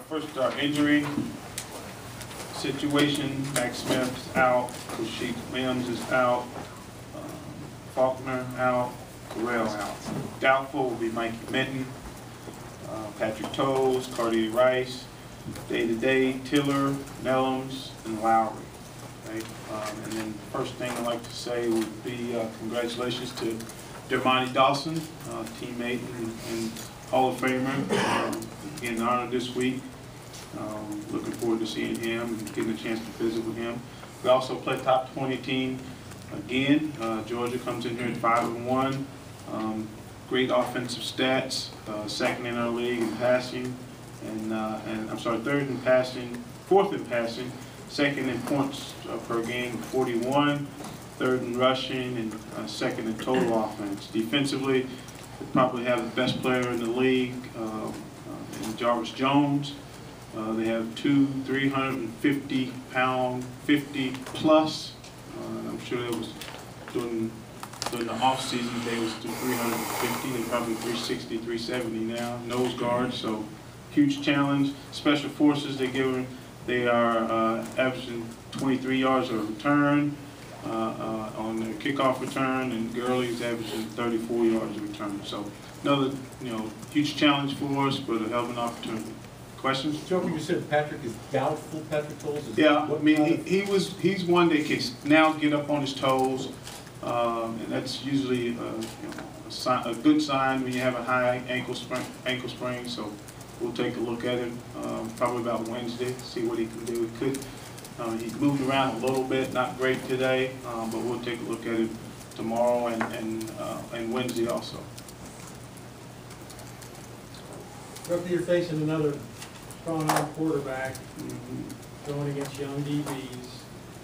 First, our injury situation. Max Smith's out. Rasheed Mims is out. Faulkner out. Terrell out. Doubtful will be Mikey Minton, Patrick Toes, Cartier Rice, Day-to-Day, Tiller, Nellums, and Lowry. Right? And then the first thing I'd like to say would be congratulations to Dermontti Dawson, teammate and Hall of Famer, getting honored this week. Looking forward to seeing him and getting a chance to visit with him. We also played top 20 team again. Georgia comes in here at 5-1. Great offensive stats, second in our league in passing, and I'm sorry, third in passing, fourth in passing, second in points per game, 41, third in rushing, and second in total offense. Defensively, we probably have the best player in the league, in Jarvis Jones. They have two 350-pound, 50-plus. I'm sure it was during the off-season they was to 350. They're probably 360, 370 now. Nose guard, so huge challenge. Special forces, they are averaging 23 yards a return on their kickoff return, and Gurley's averaging 34 yards a return. So another huge challenge for us, but a hell of an opportunity. Questions? Joker, you said Patrick is doubtful. Patrick Toles is yeah. I mean, he's one that can now get up on his toes, and that's usually a good sign when you have a high ankle sprain. So we'll take a look at him probably about Wednesday, see what he can do. He moved around a little bit, not great today, but we'll take a look at him tomorrow and Wednesday also. Joker, you're facing another strong-arm quarterback going against young DBs.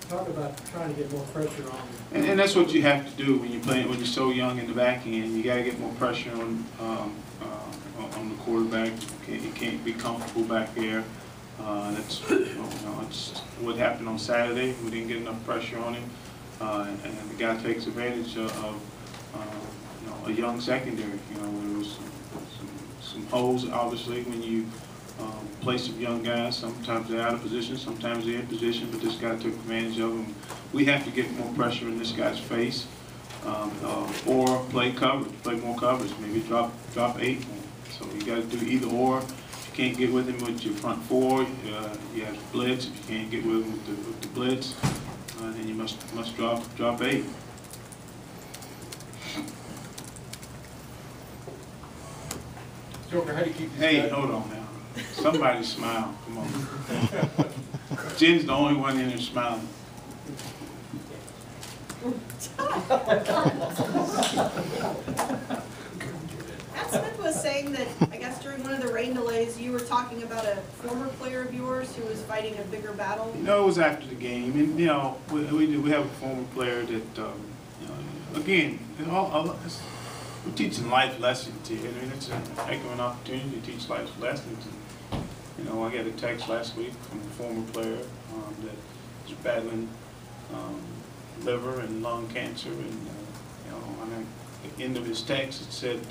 Talk about trying to get more pressure on them. And that's what you have to do when you're so young in the back end. You got to get more pressure on the quarterback. You can't be comfortable back there. That's it's what happened on Saturday. We didn't get enough pressure on him, and the guy takes advantage of a young secondary. There was some holes obviously when you play some young guys. Sometimes they're out of position, sometimes they're in position, but this guy took advantage of them. We have to get more pressure in this guy's face, or play coverage, play more coverage, maybe drop 8 more. So you got to do either or. If you can't get with him with your front four, you have to blitz. If you can't get with him with the blitz, then you must drop 8. Joker, how do you keep this Hey, guy? hold on now. Somebody smile. Come on. Jen's the only one in here smiling. Matt Smith was saying that, I guess during one of the rain delays, you were talking about a former player of yours who was fighting a bigger battle. It was after the game, and we have a former player that again, we're teaching life lessons here. I mean, it's a heck of an opportunity to teach life lessons. And, I got a text last week from a former player that is battling liver and lung cancer, and on the end of his text it said,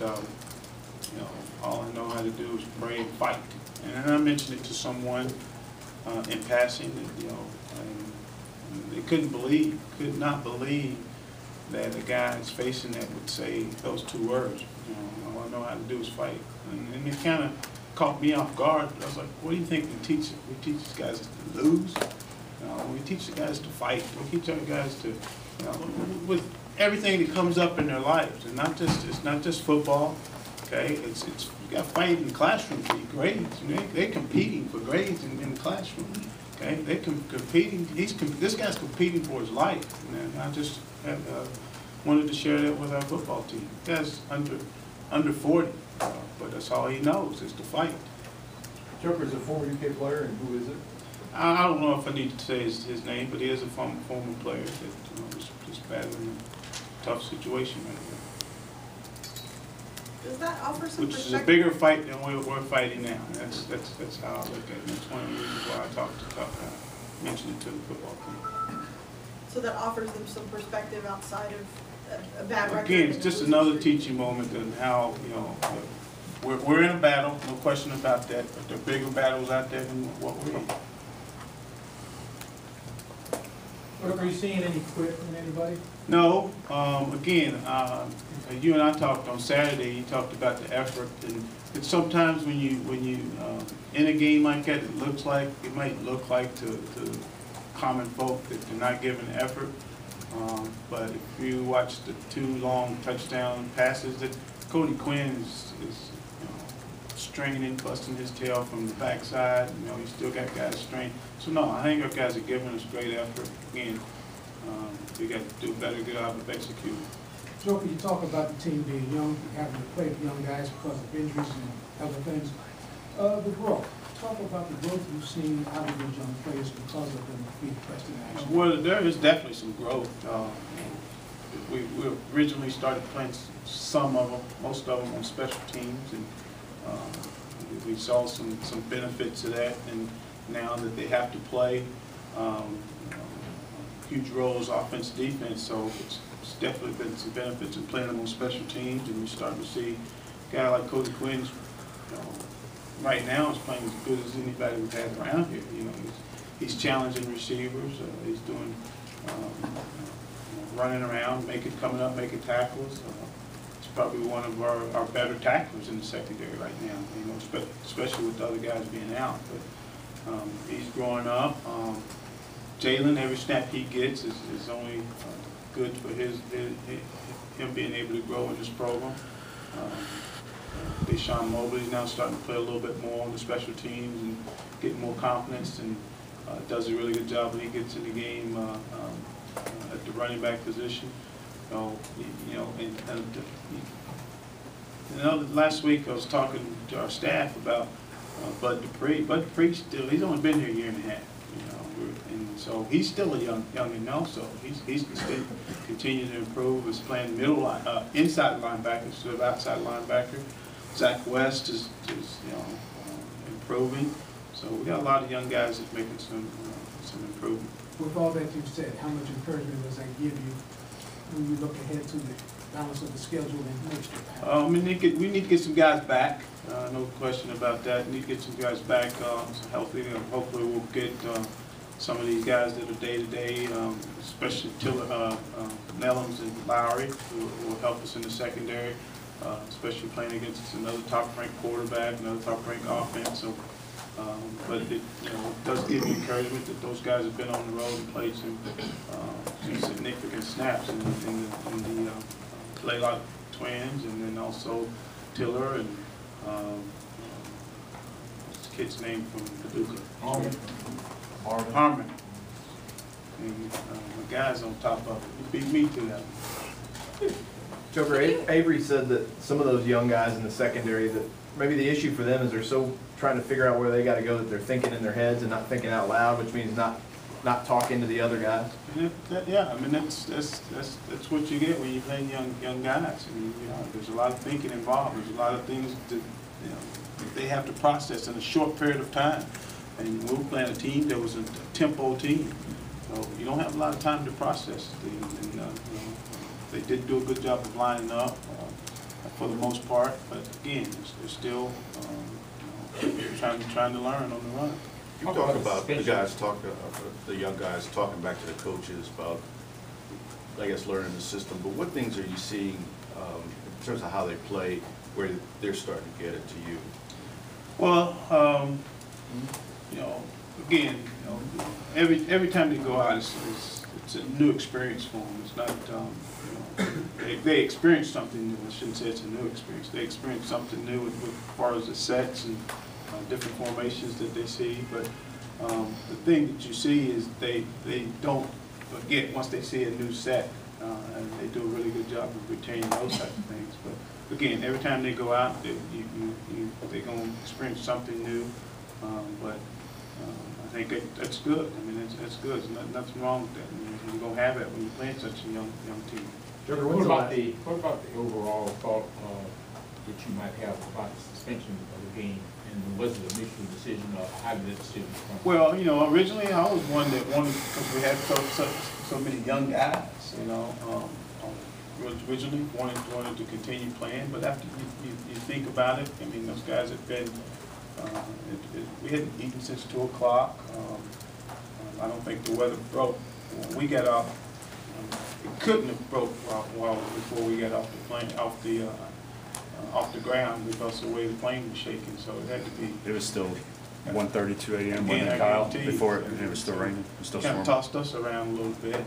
all I know how to do is pray and fight. And I mentioned it to someone in passing, that, and they could not believe that a guy that's facing that would say those 2 words. All I know how to do is fight. And it kind of caught me off guard. I was like, what do you think we teach? We teach these guys to lose? We teach the guys to fight. We teach our guys to, with everything that comes up in their lives, and it's not just football. Okay, it's you got to fight in the classroom for your grades. They're competing for grades in the classroom. Okay, they're competing. This guy's competing for his life. And I just wanted to share that with our football team. The guy's under 40, but that's all he knows is to fight. Joker is a former UK player, and who is it? I don't know if I need to say his name, but he is a former player that is battling a tough situation right now. Does that offer some Which is a perspective? bigger fight than we're fighting now. That's how I look at it. That's one of the reasons why I mentioned it to the football team. So that offers them some perspective outside of a bad record. Again, it's just another teaching moment on how we're in a battle, no question about that, but there are bigger battles out there than what we're in. Are you seeing any quit from anybody? No, again, you and I talked on Saturday, you talked about the effort, and it's sometimes when you in a game like that, it might look like to common folk that they're not giving effort, but if you watch the 2 long touchdown passes that Cody Quinn is straining, busting his tail from the backside, he's still got guys strained. So no, I think our guys are giving us great effort. Again, we got to do a better job of executing. Joker, you talk about the team being young, having to play with young guys because of injuries and other things. The growth. Talk about the growth you've seen out of those young players because of them being pressed in action. Well, there is definitely some growth. We originally started playing some of them, most of them on special teams, and we saw some benefits of that. And now that they have to play huge roles, offense, defense, so it's definitely been some benefits in playing them on special teams. And we're starting to see a guy like Cody Quinn's, right now is playing as good as anybody we've had around here. He's challenging receivers. He's doing running around, coming up, making tackles. He's probably one of our better tacklers in the secondary right now. Especially with the other guys being out. But he's growing up. Jalen, every snap he gets is only good for him being able to grow in this program. Deshaun Mobley's now starting to play a little bit more on the special teams and getting more confidence, and does a really good job when he gets in the game at the running back position. Last week I was talking to our staff about Bud Dupree. Bud Dupree he's only been here a year and a half. And so he's still a youngin' also. He's still continuing to improve. He's playing inside linebacker instead of outside linebacker. Zach West is improving. So we got a lot of young guys that's making some improvement. With all that you've said, how much encouragement does that give you when you look ahead to the balance of the schedule and next year? We need to get some guys back. No question about that. We need to get some guys back healthy. Hopefully we'll get some of these guys that are day-to-day, especially Nellums and Lowry, who will help us in the secondary, especially playing against another top-ranked quarterback, another top-ranked offense. So, but it does give me encouragement that those guys have been on the road and played some significant snaps in the Laylock twins, and then also Tiller and what's the kid's name from Paducah? Harmon. And the guys on top of it. Beat me to that. Joker, Avery said that some of those young guys in the secondary, that maybe the issue for them is they're so trying to figure out where they got to go that they're thinking in their heads and not thinking out loud, which means not talking to the other guys. Yeah, I mean that's what you get when you're playing young guys. I mean, there's a lot of thinking involved. There's a lot of things that they have to process in a short period of time. And we were playing a team that was a tempo team, so you don't have a lot of time to process things. And they did do a good job of lining up for the most part, but again, they're still trying to learn on the run. You talk about the young guys talking back to the coaches about, I guess, learning the system. But what things are you seeing in terms of how they play, where they're starting to get it to you? Well, again, every time they go out, it's a new experience for them. It's not, they experience something new. I shouldn't say it's a new experience. They experience something new as far as the sets and different formations that they see. But the thing that you see is they don't forget once they see a new set, and they do a really good job of retaining those types of things. But again, every time they go out, they're going to experience something new. But I think that's good. I mean, that's good. There's nothing wrong with that. I mean, you're going to have it when you're playing such a young team. What about the overall thought that you might have about the suspension of the game, and was it a mutual decision, or how did that decision come? Well, originally I was one that wanted, because we had so many young guys, originally wanted to continue playing, but after you think about it, I mean, those guys have been, we hadn't eaten since 2 o'clock. I don't think the weather broke when we got off. It couldn't have broke while before we got off the plane, off the ground, because the way the plane was shaking, so it had to be. It was still 1:32 a.m. when Yeah, they Kyle, guarantee you. before it was still raining, it was still Kind storming. of tossed us around a little bit.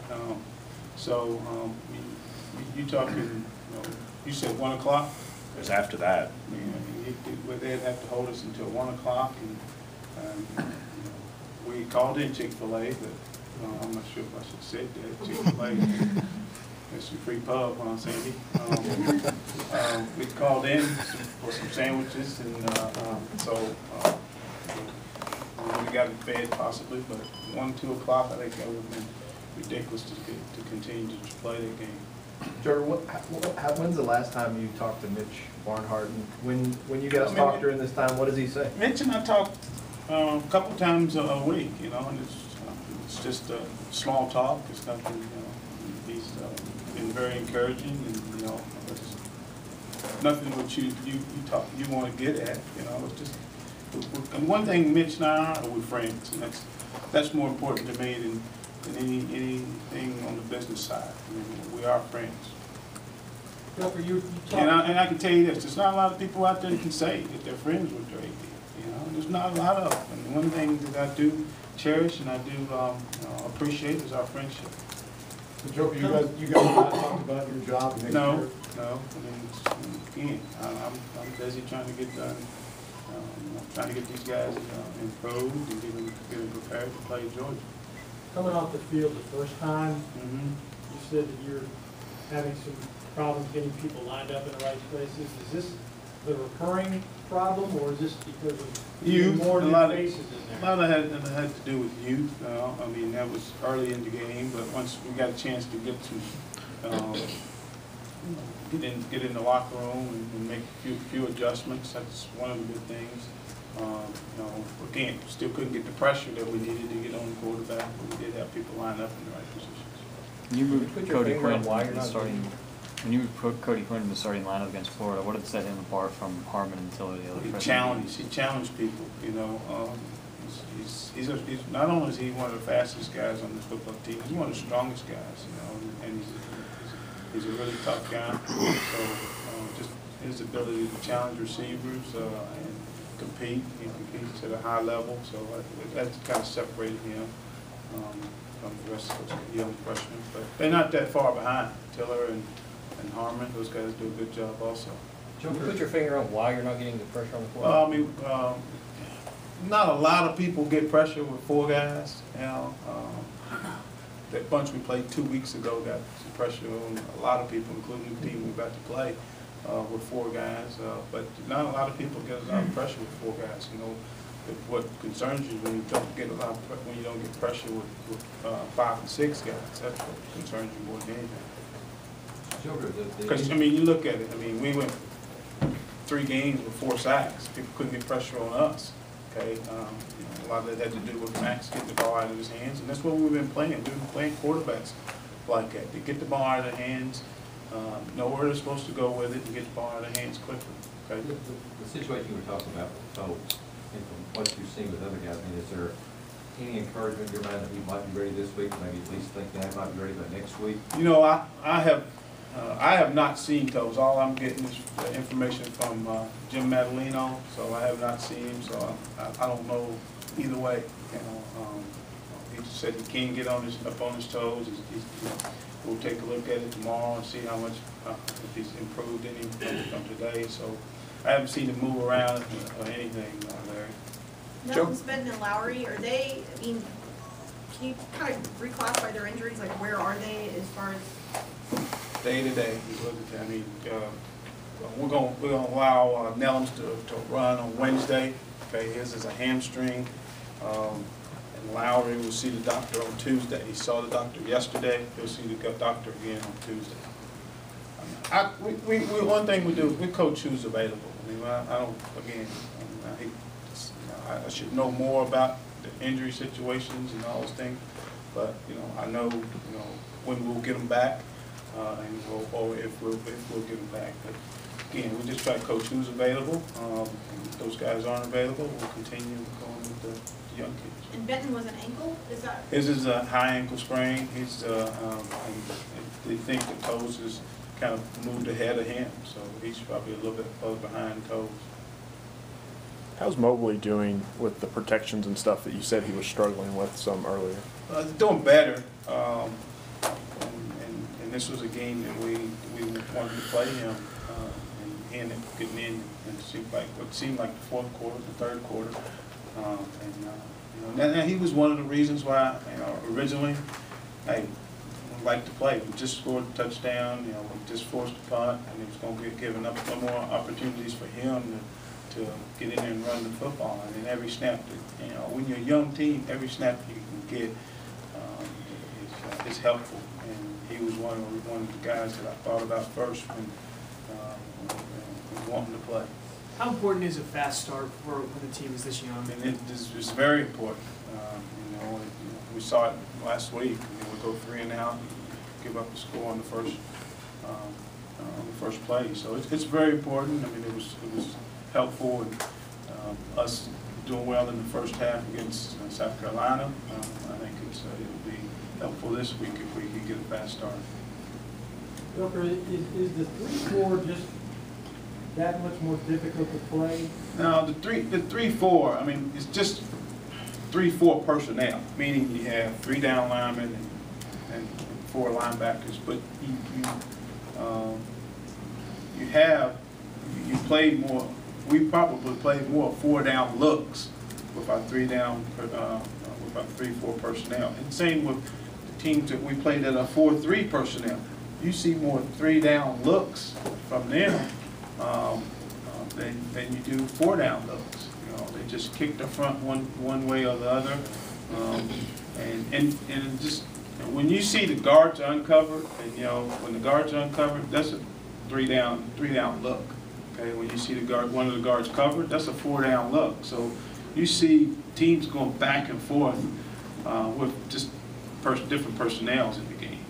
So you talking, you said 1 o'clock? It was after that. They'd have to hold us until 1 o'clock, and we called in Chick-fil-A, but I'm not sure if I should say that. Chick-fil-A, it's a free pub, huh, Sandy? We called in for some sandwiches, and so we would have gotten fed possibly, but 1, 2 o'clock, I think that would have been ridiculous to continue to play that game. Jordan, when's the last time you talked to Mitch Barnhart? And when you guys talk during this time, what does he say? Mitch and I talk a couple times a week, and it's just small talk. It's nothing, he's been very encouraging, and it's nothing what you want to get at, it's just. And one thing, Mitch and I are we're friends, and that's more important to me than anything on the business side. I mean, we are friends. Joker, you talk. And I can tell you this: there's not a lot of people out there that can say that they're friends with Drake. There's not a lot of them. And one thing that I do cherish and I do appreciate is our friendship. So Joker, you guys have not talked about your job next year? No. I mean, again, I'm busy trying to get done. Trying to get these guys improved and get them prepared to play Georgia. Coming off the field the first time, you said that you're having some problems getting people lined up in the right places. Is this the recurring problem, or is this because of youth? More new faces in A there? lot of it had to do with youth. I mean, that was early in the game, but once we got a chance to get some, get in the locker room and make a few adjustments, that's one of the good things. Again, still couldn't get the pressure that we needed to get on the quarterback, but we did have people lined up in the right positions. When you moved Put your Cody finger on Quinn why to you're the not starting, when you moved Cody Quinn to the starting lineup against Florida, what did set him apart from Harmon and Tiller, the other He freshmen? challenged people, he's not only is he one of the fastest guys on the football team, he's one of the strongest guys, and he's a really tough guy. So just his ability to challenge receivers and compete, he competes at a high level, so that's kind of separated him from the rest of those young freshmen. But they're not that far behind. Tiller and Harmon, those guys do a good job also. Can you put your finger on why you're not getting the pressure on the Well, I quarterback? mean, not a lot of people get pressure with 4 guys. That bunch we played 2 weeks ago got some pressure on a lot of people, including the team we're about to play with 4 guys. But not a lot of people get a lot of pressure with 4 guys. What concerns you when you don't get when you don't get pressure with 5 and 6 guys. That's what concerns you more than anything. Because I mean, you look at it. I mean, we went 3 games with 4 sacks. People couldn't get pressure on us. Okay, a lot of that had to do with Max getting the ball out of his hands, and that's what we've been playing. We've been playing quarterbacks like that. They get the ball out of their hands, know where they're supposed to go with it, and get the ball out of their hands quickly. Okay. The situation you were talking about with Phillips, and from what you've seen with other guys, I mean, is there any encouragement in your mind that he might be ready this week, maybe at least think that he might be ready by next week? I have not seen those. All I'm getting is information from Jim Madaleno, so I have not seen him, so I don't know either way. He just said he can get up on his toes. We'll take a look at it tomorrow and see how much if he's improved any from today. So I haven't seen him move around or anything, Larry. Nelson Smith and Lowry, are they? I mean, can you kind of reclassify their injuries? Like, where are they as far as? Day to day, I mean, we're gonna allow Nellums to run on Wednesday. Okay, his is a hamstring, and Lowry will see the doctor on Tuesday. He saw the doctor yesterday. He'll see the doctor again on Tuesday. One thing we do is we coach who's available. I mean, I don't. Again, I should know more about the injury situations and all those things, but I know when we'll get them back. or if we'll get them back. But again, we just try to coach who's available. If those guys aren't available, we'll continue going with the young kids. And Benton was an ankle, is that? His is a high ankle sprain. He's, they think the toes is kind of moved ahead of him, so he's probably a little bit close behind toes. How's Mobley doing with the protections and stuff that you said he was struggling with some earlier? He's doing better, and this was a game that we wanted to play him, and he ended up getting in, and it seemed like what seemed like the fourth quarter, the third quarter, now he was one of the reasons why, originally, I liked to play. We just scored a touchdown, we just forced a punt, and it was going to be giving up some more opportunities for him to get in there and run the football. And then every snap, when you're a young team, every snap you can get is helpful. And he was one of the guys that I thought about first when wanting to play. How important is a fast start for when the team is this young? And it's very important. We saw it last week. We go 3 and out, give up the score on the first play. So it's very important. I mean, it was helpful in us doing well in the first half against South Carolina. I think it'll be helpful this week if we can get a fast start. Booker, is the 3-4 just that much more difficult to play? No, the 3-4. I mean, it's just 3-4 personnel, meaning you have 3 down linemen and 4 linebackers. But you play more. We probably played more 4 down looks with our 3 down with our 3-4 personnel. And same with the teams that we played at a 4-3 personnel. You see more 3 down looks from them than you do 4 down looks. They just kick the front one way or the other, and just when you see the guards uncovered, and when the guards are uncovered, that's a 3 down look. Okay, when you see one of the guards covered, that's a 4 down look. So you see teams going back and forth with just different personnels in the game.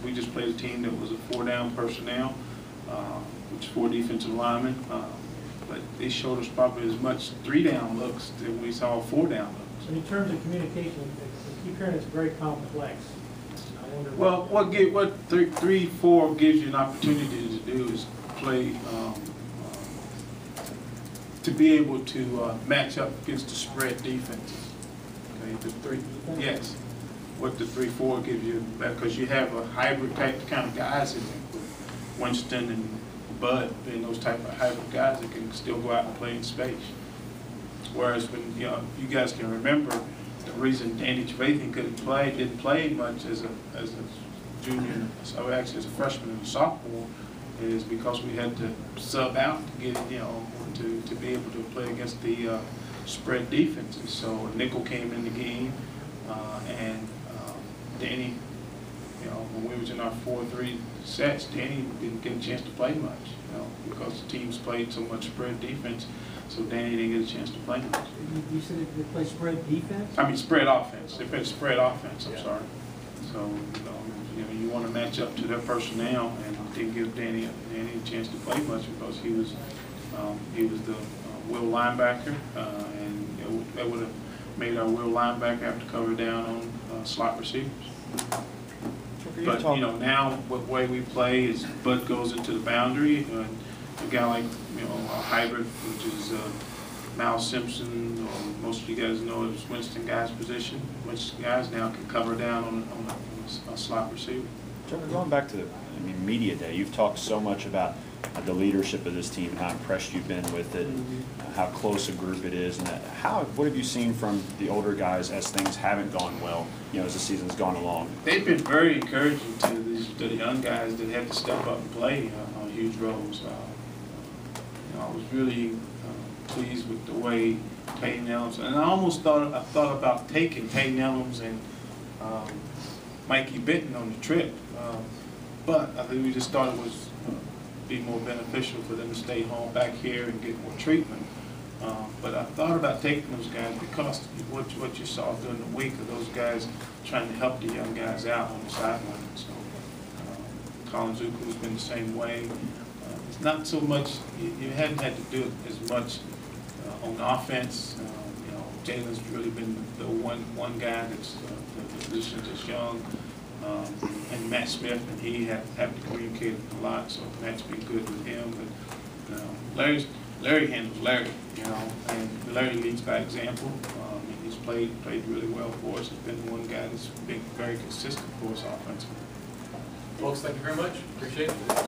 We just played a team that was a 4 down personnel, which 4 defensive linemen, but they showed us probably as much 3 down looks than we saw 4 down looks. In terms of communication, I keep hearing it's very complex. I wonder what 3-4 gives you an opportunity to do is play. To be able to match up against the spread defenses. Okay, yes, what the 3-4 gives you, because you have a hybrid type kind of guys in there, with Winston and Bud being those type of hybrid guys that can still go out and play in space. Whereas when you guys can remember, the reason Danny Trevathan didn't play much as a junior, so actually as a freshman and a sophomore, is because we had to sub out to get to be able to play against the spread defenses. So nickel came in the game, and Danny, when we was in our 4-3 sets, Danny didn't get a chance to play much, because the teams played so much spread defense. So Danny didn't get a chance to play much. You said they play spread defense? I mean spread offense. They played spread offense. I'm sorry. So you want to match up to their personnel, and didn't give Danny a chance to play much because he was the will linebacker, and that would have made our will linebacker have to cover down on slot receivers. But now the way we play is Bud goes into the boundary, and a guy like a hybrid, which is Mal Simpson, or most of you guys know it's Winston Guy's position. Winston Guys now can cover down on a slot receiver. Trevor, going back to media day, you've talked so much about the leadership of this team and how impressed you've been with it, how close a group it is, and what have you seen from the older guys as things haven't gone well, as the season's gone along? They've been very encouraging to the young guys that had to step up and play huge roles. I was really pleased with the way Peyton Elms, and I thought about taking Peyton Elms and Mikey Benton on the trip, but I think we just thought it was be more beneficial for them to stay home back here and get more treatment. But I thought about taking those guys because what you saw during the week of those guys trying to help the young guys out on the sideline. So Collins Zuko's been the same way. It's not so much, you hadn't had to do it as much on offense. You know, Jalen's really been the one guy that's the position that's young, and Matt Smith, and he have to communicate a lot. So Matt's been good with him. But Larry handles Larry, you know, and Larry leads by example. And he's played really well for us. He's been one guy that's been very consistent for us offensively. Folks, thank you very much. Appreciate it.